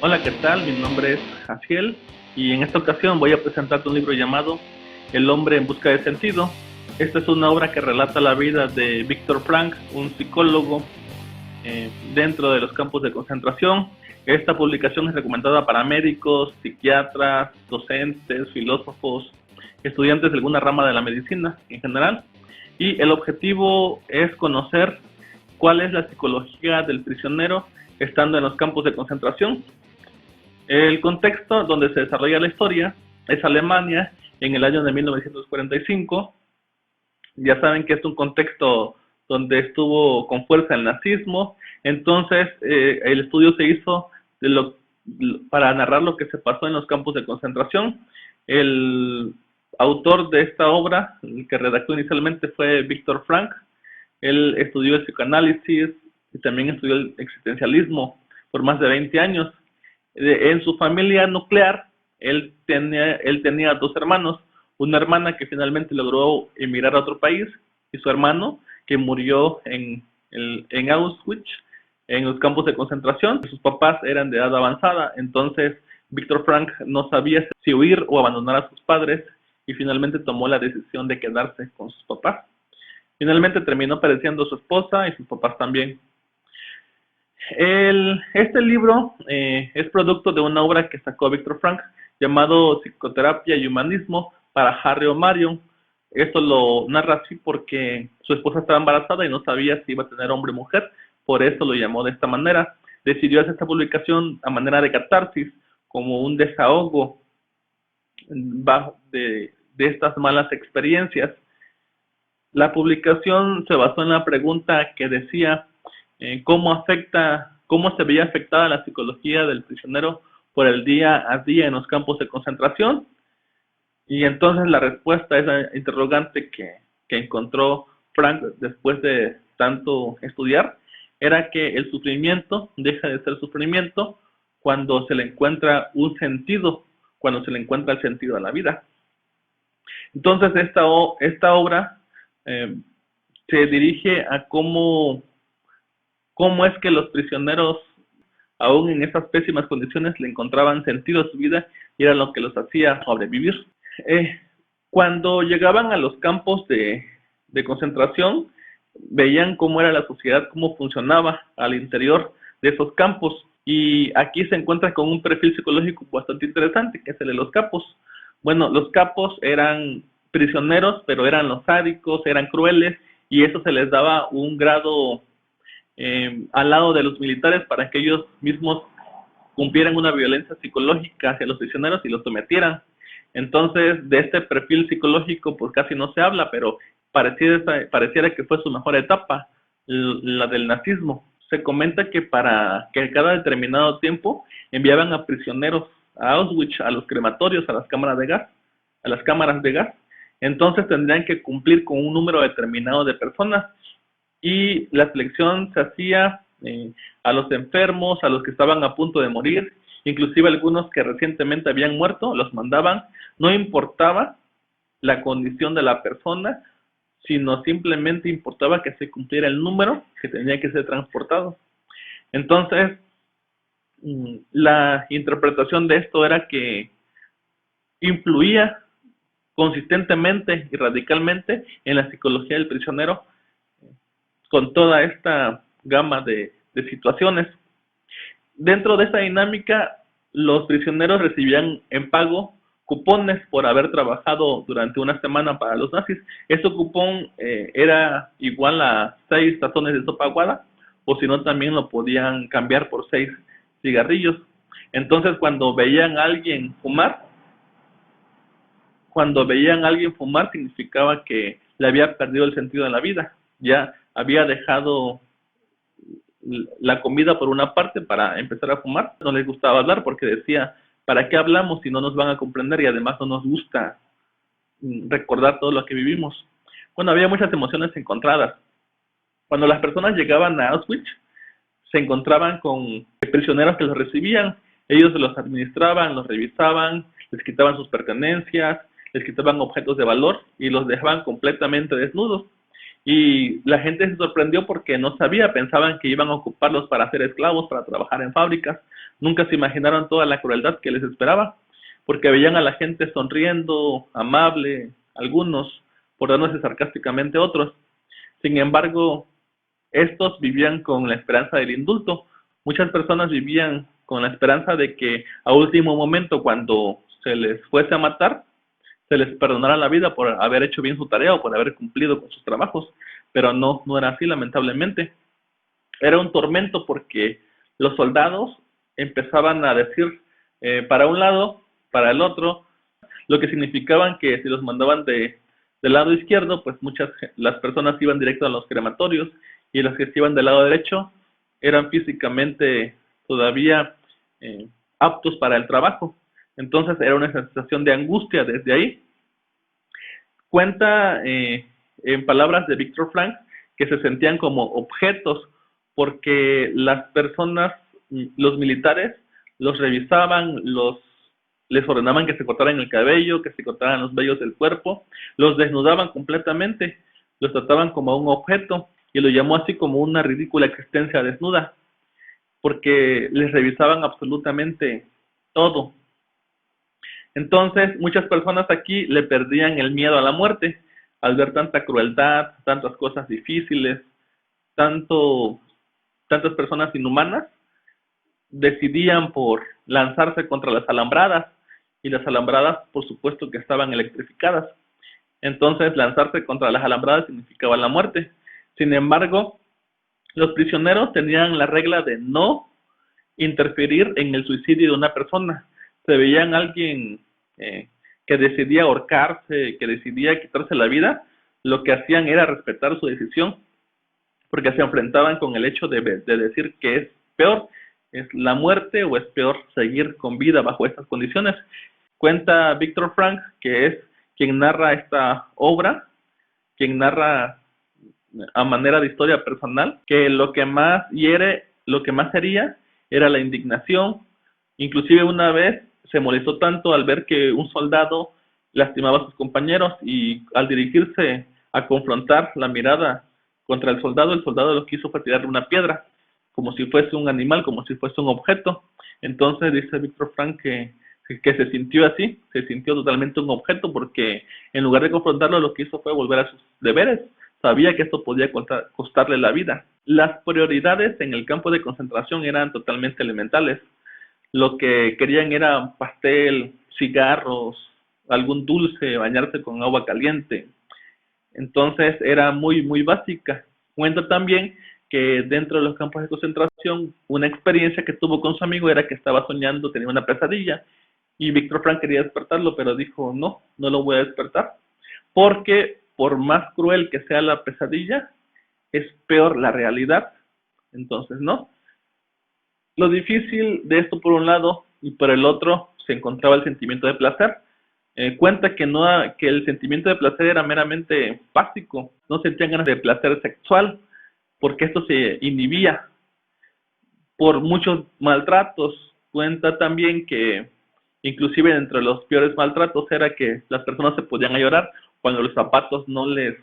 Hola, ¿qué tal? Mi nombre es Jaciel y en esta ocasión voy a presentarte un libro llamado El hombre en busca de sentido. Esta es una obra que relata la vida de Viktor Frankl, un psicólogo dentro de los campos de concentración. Esta publicación es recomendada para médicos, psiquiatras, docentes, filósofos, estudiantes de alguna rama de la medicina en general. Y el objetivo es conocer cuál es la psicología del prisionero estando en los campos de concentración. El contexto donde se desarrolla la historia es Alemania en el año de 1945. Ya saben que es un contexto donde estuvo con fuerza el nazismo. Entonces el estudio se hizo para narrar lo que se pasó en los campos de concentración. El autor de esta obra, el que redactó inicialmente, fue Viktor Frankl. Él estudió el psicoanálisis y también estudió el existencialismo por más de 20 años. En su familia nuclear, él tenía dos hermanos, una hermana que finalmente logró emigrar a otro país y su hermano que murió en Auschwitz, en los campos de concentración. Sus papás eran de edad avanzada, entonces Viktor Frankl no sabía si huir o abandonar a sus padres y finalmente tomó la decisión de quedarse con sus papás. Finalmente terminó pereciendo su esposa y sus papás también. Este libro es producto de una obra que sacó Viktor Frankl llamado Psicoterapia y Humanismo para Harry O'Marion. Esto lo narra así porque su esposa estaba embarazada y no sabía si iba a tener hombre o mujer, por eso lo llamó de esta manera. Decidió hacer esta publicación a manera de catarsis, como un desahogo de estas malas experiencias. La publicación se basó en la pregunta que decía cómo se veía afectada la psicología del prisionero por el día a día en los campos de concentración. Y entonces la respuesta a esa interrogante que encontró Frank después de tanto estudiar era que el sufrimiento deja de ser sufrimiento cuando se le encuentra un sentido, cuando se le encuentra el sentido a la vida. Entonces esta obra eh, se dirige a cómo es que los prisioneros, aún en esas pésimas condiciones, le encontraban sentido a su vida y era lo que los hacía sobrevivir. Eh, Cuando llegaban a los campos de concentración, veían cómo era la sociedad, cómo funcionaba al interior de esos campos. Y aquí se encuentra con un perfil psicológico bastante interesante, que es el de los capos. Bueno, los capos eran prisioneros, pero eran los sádicos, eran crueles, y eso se les daba un grado al lado de los militares para que ellos mismos cumplieran una violencia psicológica hacia los prisioneros y los sometieran. Entonces, de este perfil psicológico, pues casi no se habla, pero pareciera que fue su mejor etapa, la del nazismo. Se comenta que para que cada determinado tiempo enviaban a prisioneros a Auschwitz, a los crematorios, a las cámaras de gas, a las cámaras de gas. Entonces tendrían que cumplir con un número determinado de personas y la selección se hacía a los enfermos, a los que estaban a punto de morir, inclusive algunos que recientemente habían muerto, los mandaban, no importaba la condición de la persona, sino simplemente importaba que se cumpliera el número que tenía que ser transportado. Entonces, la interpretación de esto era que influía consistentemente y radicalmente en la psicología del prisionero con toda esta gama de situaciones. Dentro de esa dinámica, los prisioneros recibían en pago cupones por haber trabajado durante una semana para los nazis. Este cupón era igual a 6 tazones de sopa aguada, o si no también lo podían cambiar por 6 cigarrillos. Entonces cuando veían a alguien fumar significaba que le había perdido el sentido de la vida, ya había dejado la comida por una parte para empezar a fumar. No les gustaba hablar porque decía, ¿para qué hablamos si no nos van a comprender y además no nos gusta recordar todo lo que vivimos? Bueno, había muchas emociones encontradas. Cuando las personas llegaban a Auschwitz, se encontraban con prisioneros que los recibían, ellos los administraban, los revisaban, les quitaban sus pertenencias, les quitaban objetos de valor y los dejaban completamente desnudos. Y la gente se sorprendió porque no sabía, pensaban que iban a ocuparlos para ser esclavos, para trabajar en fábricas, Nunca se imaginaron toda la crueldad que les esperaba, porque veían a la gente sonriendo, amable, algunos, por dándose sarcásticamente otros. Sin embargo, estos vivían con la esperanza del indulto. Muchas personas vivían con la esperanza de que a último momento, cuando se les fuese a matar, se les perdonara la vida por haber hecho bien su tarea o por haber cumplido con sus trabajos. Pero no era así, lamentablemente. Era un tormento porque los soldados empezaban a decir para un lado, para el otro, lo que significaban que si los mandaban del lado izquierdo, pues las personas iban directo a los crematorios, y las que se iban del lado derecho eran físicamente todavía aptos para el trabajo. Entonces era una sensación de angustia desde ahí. Cuenta en palabras de Viktor Frankl que se sentían como objetos porque las personas, los militares, los revisaban, les ordenaban que se cortaran el cabello, que se cortaran los vellos del cuerpo, los desnudaban completamente, los trataban como un objeto, y lo llamó así como una ridícula existencia desnuda, porque les revisaban absolutamente todo. Entonces, muchas personas aquí le perdían el miedo a la muerte al ver tanta crueldad, tantas cosas difíciles, tanto, tantas personas inhumanas. Decidían por lanzarse contra las alambradas, y las alambradas, por supuesto, que estaban electrificadas. Entonces, lanzarse contra las alambradas significaba la muerte. Sin embargo, los prisioneros tenían la regla de no interferir en el suicidio de una persona. Se veían alguien que decidía ahorcarse, que decidía quitarse la vida, lo que hacían era respetar su decisión, porque se enfrentaban con el hecho de decir que es peor, es la muerte o es peor seguir con vida bajo estas condiciones. Cuenta Viktor Frankl, que es quien narra esta obra, quien narra a manera de historia personal, que lo que más hiere, lo que más hería era la indignación. Inclusive una vez se molestó tanto al ver que un soldado lastimaba a sus compañeros, y al dirigirse a confrontar la mirada contra el soldado lo que hizo fue tirarle una piedra, como si fuese un animal, como si fuese un objeto. Entonces dice Viktor Frankl que se sintió así, se sintió totalmente un objeto, porque en lugar de confrontarlo, lo que hizo fue volver a sus deberes. Sabía que esto podía costarle la vida. Las prioridades en el campo de concentración eran totalmente elementales. Lo que querían era pastel, cigarros, algún dulce, bañarse con agua caliente. Entonces era muy básica. Cuenta también que dentro de los campos de concentración, una experiencia que tuvo con su amigo era que estaba soñando, tenía una pesadilla, y Viktor Frankl quería despertarlo, pero dijo, no lo voy a despertar, porque por más cruel que sea la pesadilla, es peor la realidad. Entonces, no. Lo difícil de esto por un lado, y por el otro se encontraba el sentimiento de placer. Cuenta que el sentimiento de placer era meramente básico, no sentían ganas de placer sexual, porque esto se inhibía por muchos maltratos. Cuenta también que inclusive entre los peores maltratos era que las personas se podían llorar cuando los zapatos no les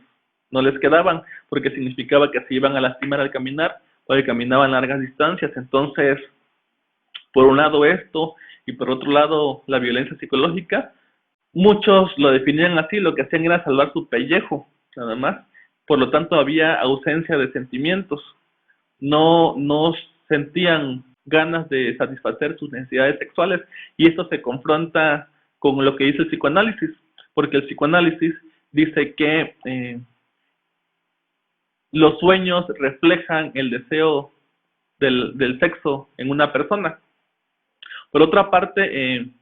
quedaban, porque significaba que se iban a lastimar al caminar, o que caminaban largas distancias. Entonces, por un lado esto, y por otro lado la violencia psicológica. Muchos lo definían así, lo que hacían era salvar su pellejo, nada más. Por lo tanto, había ausencia de sentimientos. No sentían ganas de satisfacer sus necesidades sexuales, y esto se confronta con lo que dice el psicoanálisis, porque el psicoanálisis dice que los sueños reflejan el deseo del sexo en una persona. Por otra parte,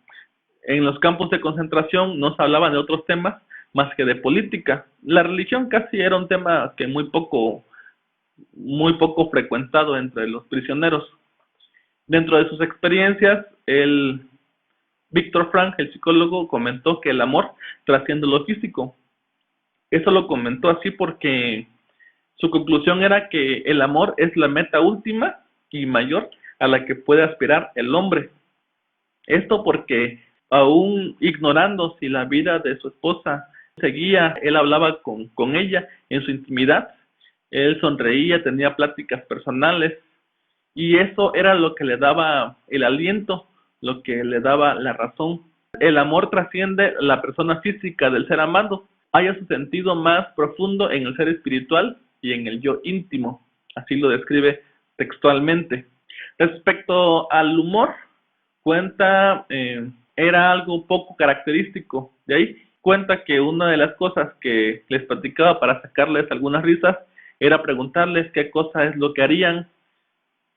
en los campos de concentración no se hablaban de otros temas más que de política. La religión casi era un tema que muy poco frecuentado entre los prisioneros. Dentro de sus experiencias, el Viktor Frankl, el psicólogo, comentó que el amor trasciende lo físico. Eso lo comentó así porque su conclusión era que el amor es la meta última y mayor a la que puede aspirar el hombre. Esto porque, aún ignorando si la vida de su esposa seguía, él hablaba con ella en su intimidad, él sonreía, tenía pláticas personales, y eso era lo que le daba el aliento, lo que le daba la razón. El amor trasciende la persona física del ser amado, halla su sentido más profundo en el ser espiritual y en el yo íntimo, así lo describe textualmente. Respecto al humor, cuenta, era algo poco característico de ahí. Cuenta que una de las cosas que les platicaba para sacarles algunas risas era preguntarles qué cosa es lo que harían,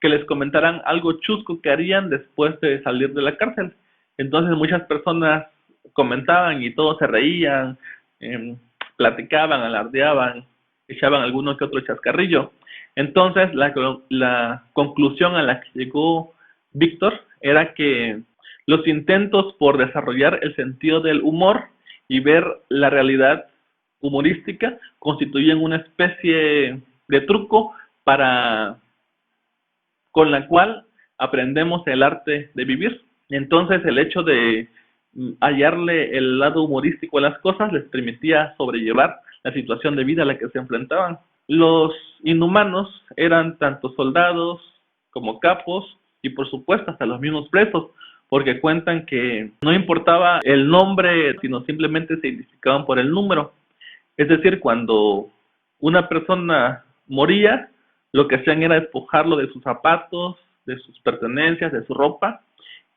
que les comentaran algo chusco que harían después de salir de la cárcel. Entonces muchas personas comentaban y todos se reían, platicaban, alardeaban, echaban alguno que otro chascarrillo. Entonces la conclusión a la que llegó Víctor era que los intentos por desarrollar el sentido del humor y ver la realidad humorística constituyen una especie de truco para con la cual aprendemos el arte de vivir. Entonces el hecho de hallarle el lado humorístico a las cosas les permitía sobrellevar la situación de vida a la que se enfrentaban. Los inhumanos eran tanto soldados como capos y por supuesto hasta los mismos presos, porque cuentan que no importaba el nombre, sino simplemente se identificaban por el número. Es decir, cuando una persona moría, lo que hacían era despojarlo de sus zapatos, de sus pertenencias, de su ropa,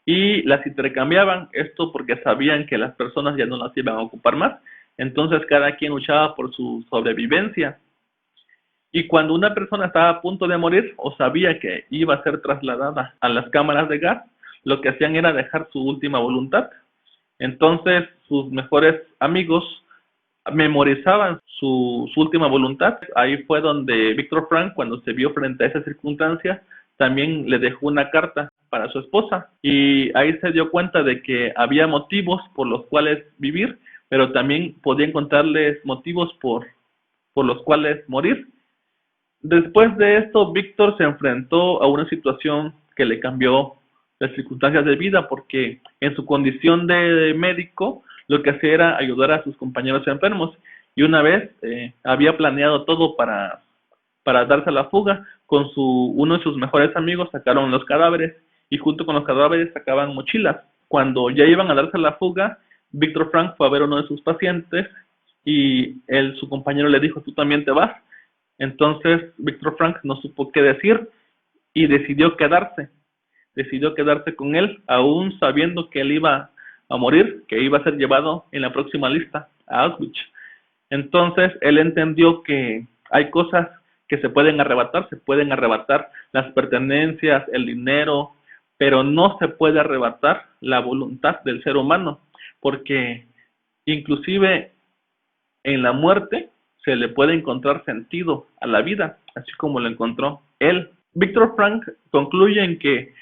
y las intercambiaban, esto porque sabían que las personas ya no las iban a ocupar más, entonces cada quien luchaba por su sobrevivencia. Y cuando una persona estaba a punto de morir o sabía que iba a ser trasladada a las cámaras de gas, lo que hacían era dejar su última voluntad. Entonces sus mejores amigos memorizaban su última voluntad. Ahí fue donde Víctor Frank, cuando se vio frente a esa circunstancia, también le dejó una carta para su esposa y ahí se dio cuenta de que había motivos por los cuales vivir, pero también podía encontrarles motivos por los cuales morir. Después de esto, Víctor se enfrentó a una situación que le cambió las circunstancias de vida, porque en su condición de médico, lo que hacía era ayudar a sus compañeros enfermos. Y una vez había planeado todo para darse a la fuga. Con uno de sus mejores amigos sacaron los cadáveres y junto con los cadáveres sacaban mochilas. Cuando ya iban a darse a la fuga, Víctor Frank fue a ver a uno de sus pacientes y su compañero le dijo, ¿tú también te vas? Entonces Víctor Frank no supo qué decir y decidió quedarse con él, aún sabiendo que él iba a morir, que iba a ser llevado en la próxima lista a Auschwitz. Entonces él entendió que hay cosas que se pueden arrebatar las pertenencias, el dinero, pero no se puede arrebatar la voluntad del ser humano, porque inclusive en la muerte se le puede encontrar sentido a la vida, así como lo encontró él. Víctor Frank concluye en que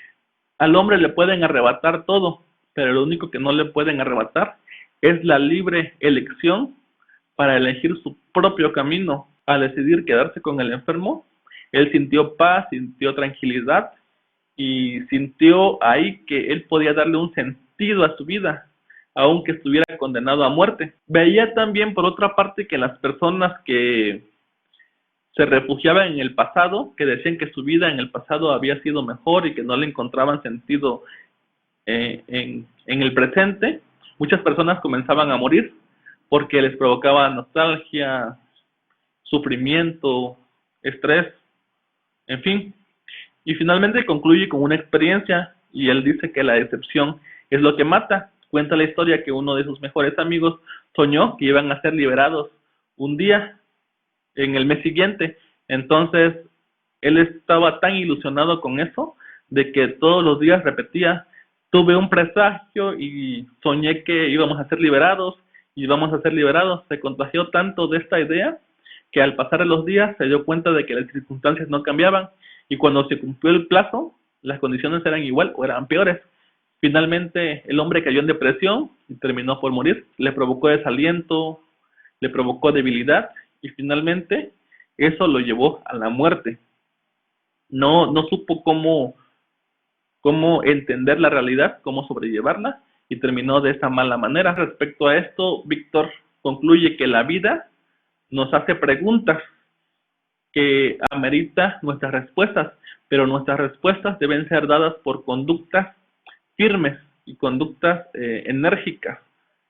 al hombre le pueden arrebatar todo, pero lo único que no le pueden arrebatar es la libre elección para elegir su propio camino. Al decidir quedarse con el enfermo, él sintió paz, sintió tranquilidad y sintió ahí que él podía darle un sentido a su vida, aunque estuviera condenado a muerte. Veía también, por otra parte, que las personas que se refugiaban en el pasado, que decían que su vida en el pasado había sido mejor y que no le encontraban sentido en el presente, muchas personas comenzaban a morir porque les provocaba nostalgia, sufrimiento, estrés, en fin. Y finalmente concluye con una experiencia y él dice que la decepción es lo que mata. Cuenta la historia que uno de sus mejores amigos soñó que iban a ser liberados un día en el mes siguiente. Entonces él estaba tan ilusionado con eso de que todos los días repetía, tuve un presagio y soñé que íbamos a ser liberados y vamos a ser liberados. Se contagió tanto de esta idea que al pasar los días se dio cuenta de que las circunstancias no cambiaban y cuando se cumplió el plazo, las condiciones eran igual o eran peores. Finalmente el hombre cayó en depresión y terminó por morir. Le provocó desaliento, le provocó debilidad y finalmente eso lo llevó a la muerte. No supo cómo entender la realidad, cómo sobrellevarla y terminó de esa mala manera. Respecto a esto, Víctor concluye que la vida nos hace preguntas que amerita nuestras respuestas, pero nuestras respuestas deben ser dadas por conductas firmes y conductas enérgicas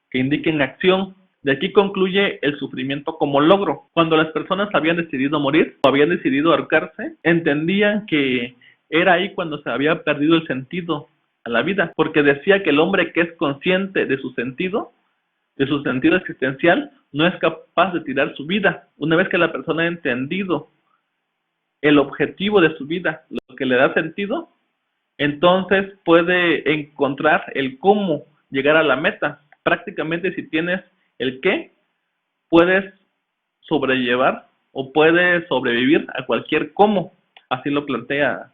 que indiquen acción. De aquí concluye el sufrimiento como logro. Cuando las personas habían decidido morir o habían decidido ahorcarse, entendían que era ahí cuando se había perdido el sentido a la vida, porque decía que el hombre que es consciente de su sentido existencial, no es capaz de tirar su vida. Una vez que la persona ha entendido el objetivo de su vida, lo que le da sentido, entonces puede encontrar el cómo llegar a la meta. Prácticamente si tienes el qué, puedes sobrellevar o puedes sobrevivir a cualquier cómo. Así lo plantea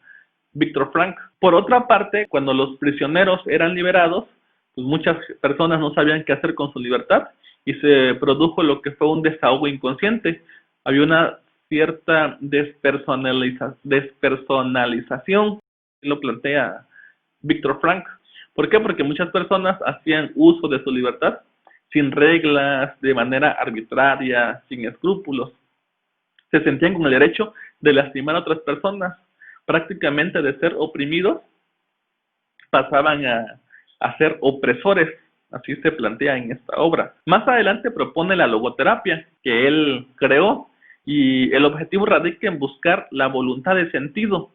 Viktor Frankl. Por otra parte, cuando los prisioneros eran liberados, pues muchas personas no sabían qué hacer con su libertad y se produjo lo que fue un desahogo inconsciente. Había una cierta despersonalización, lo plantea Viktor Frankl. ¿Por qué? Porque muchas personas hacían uso de su libertad sin reglas, de manera arbitraria, sin escrúpulos. Se sentían con el derecho de lastimar a otras personas. Prácticamente de ser oprimidos pasaban a ser opresores. Así se plantea en esta obra. Más adelante propone la logoterapia que él creó y el objetivo radica en buscar la voluntad de sentido,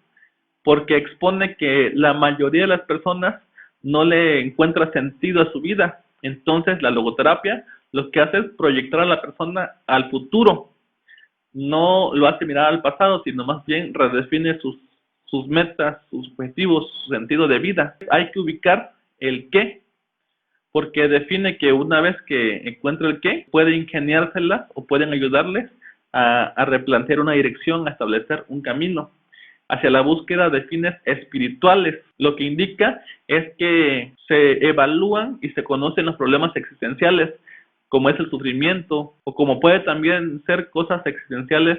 porque expone que la mayoría de las personas no le encuentra sentido a su vida. Entonces la logoterapia lo que hace es proyectar a la persona al futuro. No lo hace mirar al pasado, sino más bien redefine sus metas, sus objetivos, su sentido de vida. Hay que ubicar el qué, porque define que una vez que encuentra el qué, puede ingeniárselas o pueden ayudarles a replantear una dirección, a establecer un camino hacia la búsqueda de fines espirituales. Lo que indica es que se evalúan y se conocen los problemas existenciales, como es el sufrimiento, o como puede también ser cosas existenciales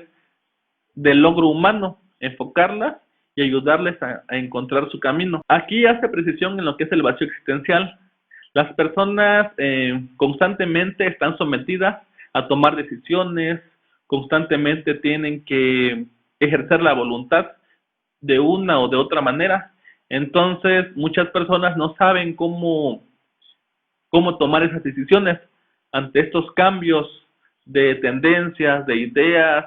del logro humano, enfocarlas y ayudarles a encontrar su camino. Aquí hace precisión en lo que es el vacío existencial. Las personas constantemente están sometidas a tomar decisiones, constantemente tienen que ejercer la voluntad de una o de otra manera. Entonces, muchas personas no saben cómo tomar esas decisiones ante estos cambios de tendencias, de ideas,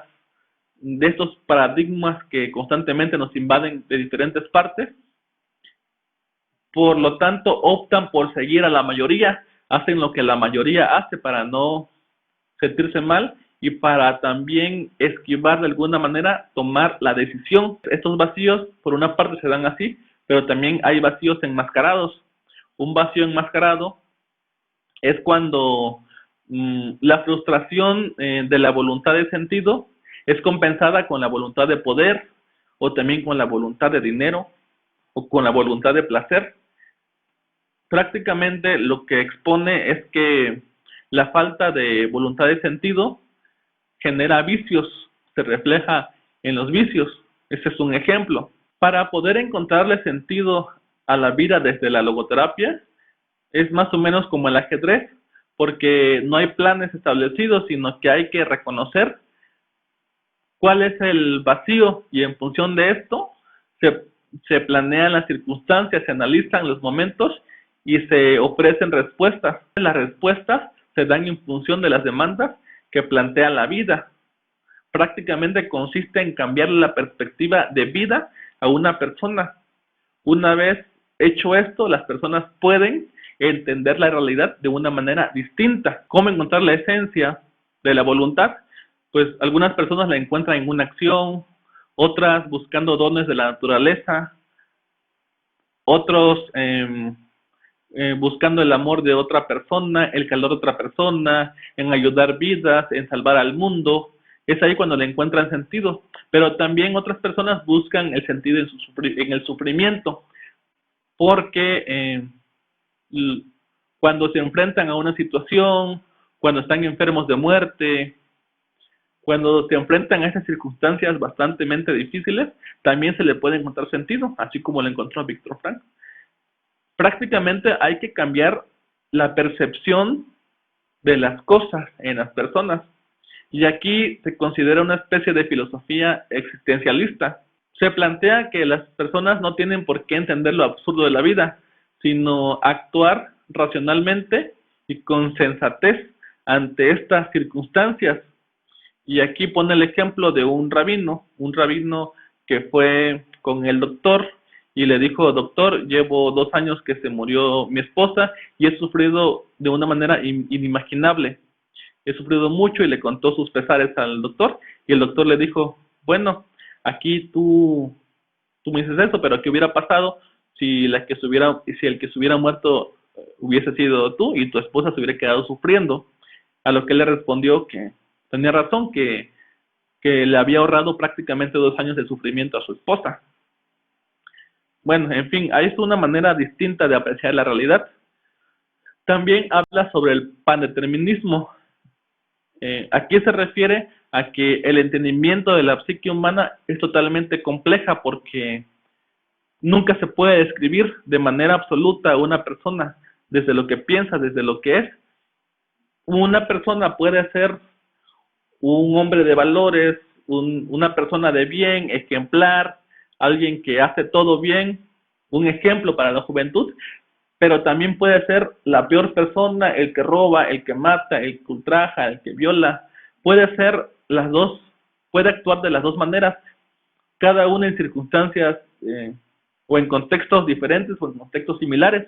de estos paradigmas que constantemente nos invaden de diferentes partes. Por lo tanto, optan por seguir a la mayoría, hacen lo que la mayoría hace para no sentirse mal y para también esquivar de alguna manera tomar la decisión. Estos vacíos, por una parte, se dan así, pero también hay vacíos enmascarados. Un vacío enmascarado es cuando la frustración de la voluntad de sentido es compensada con la voluntad de poder o también con la voluntad de dinero o con la voluntad de placer. Prácticamente lo que expone es que la falta de voluntad de sentido genera vicios, se refleja en los vicios. Ese es un ejemplo. Para poder encontrarle sentido a la vida desde la logoterapia, es más o menos como el ajedrez, porque no hay planes establecidos, sino que hay que reconocer cuál es el vacío y en función de esto se planean las circunstancias, se analizan los momentos y se ofrecen respuestas. Las respuestas se dan en función de las demandas que plantea la vida. Prácticamente consiste en cambiar la perspectiva de vida a una persona. Una vez hecho esto, las personas pueden entender la realidad de una manera distinta. ¿Cómo encontrar la esencia de la voluntad? Pues algunas personas la encuentran en una acción, otras buscando dones de la naturaleza, otros buscando el amor de otra persona, el calor de otra persona, en ayudar vidas, en salvar al mundo. Es ahí cuando le encuentran sentido. Pero también otras personas buscan el sentido en el sufrimiento, porque cuando se enfrentan a una situación, cuando están enfermos de muerte, cuando se enfrentan a esas circunstancias bastante difíciles, también se le puede encontrar sentido, así como lo encontró Viktor Frankl. Prácticamente hay que cambiar la percepción de las cosas en las personas. Y aquí se considera una especie de filosofía existencialista. Se plantea que las personas no tienen por qué entender lo absurdo de la vida, sino actuar racionalmente y con sensatez ante estas circunstancias. Y aquí pone el ejemplo de un rabino que fue con el doctor y le dijo: doctor, llevo 2 años que se murió mi esposa y he sufrido de una manera inimaginable. He sufrido mucho, y le contó sus pesares al doctor, y el doctor le dijo: bueno, aquí tú me dices eso, pero ¿qué hubiera pasado si el que se hubiera muerto hubiese sido tú y tu esposa se hubiera quedado sufriendo? A lo que él le respondió que tenía razón, que le había ahorrado prácticamente 2 años de sufrimiento a su esposa. Bueno, en fin, ahí es una manera distinta de apreciar la realidad. También habla sobre el pandeterminismo. Aquí se refiere a que el entendimiento de la psique humana es totalmente compleja, porque nunca se puede describir de manera absoluta a una persona desde lo que piensa, desde lo que es. Una persona puede ser un hombre de valores, una persona de bien, ejemplar, alguien que hace todo bien, un ejemplo para la juventud, pero también puede ser la peor persona, el que roba, el que mata, el que ultraja, el que viola. Puede ser las dos, puede actuar de las dos maneras, cada una en circunstancias o en contextos diferentes o en contextos similares.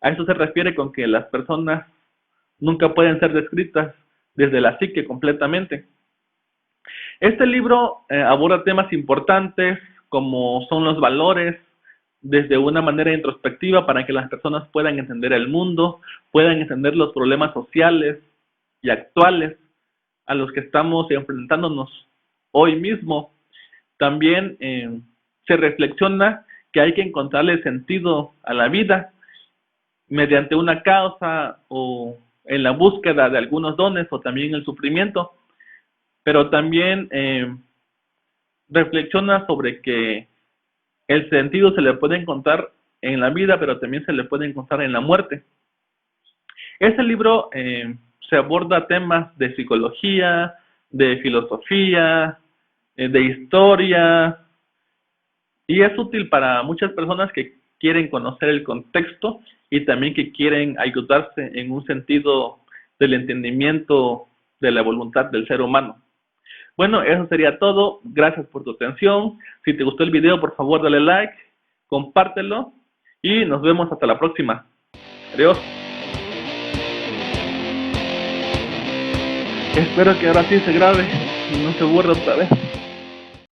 A eso se refiere con que las personas nunca pueden ser descritas desde la psique completamente. Este libro aborda temas importantes como son los valores, desde una manera introspectiva, para que las personas puedan entender el mundo, puedan entender los problemas sociales y actuales a los que estamos enfrentándonos hoy mismo. También se reflexiona que hay que encontrarle sentido a la vida mediante una causa, o en la búsqueda de algunos dones, o también el sufrimiento. Pero también reflexiona sobre que el sentido se le puede encontrar en la vida, pero también se le puede encontrar en la muerte. Este libro se aborda temas de psicología, de filosofía, de historia, y es útil para muchas personas que quieren conocer el contexto y también que quieren ayudarse en un sentido del entendimiento de la voluntad del ser humano. Bueno, eso sería todo. Gracias por tu atención. Si te gustó el video, por favor dale like, compártelo y nos vemos hasta la próxima. Adiós. Espero que ahora sí se grabe y no se borre otra vez.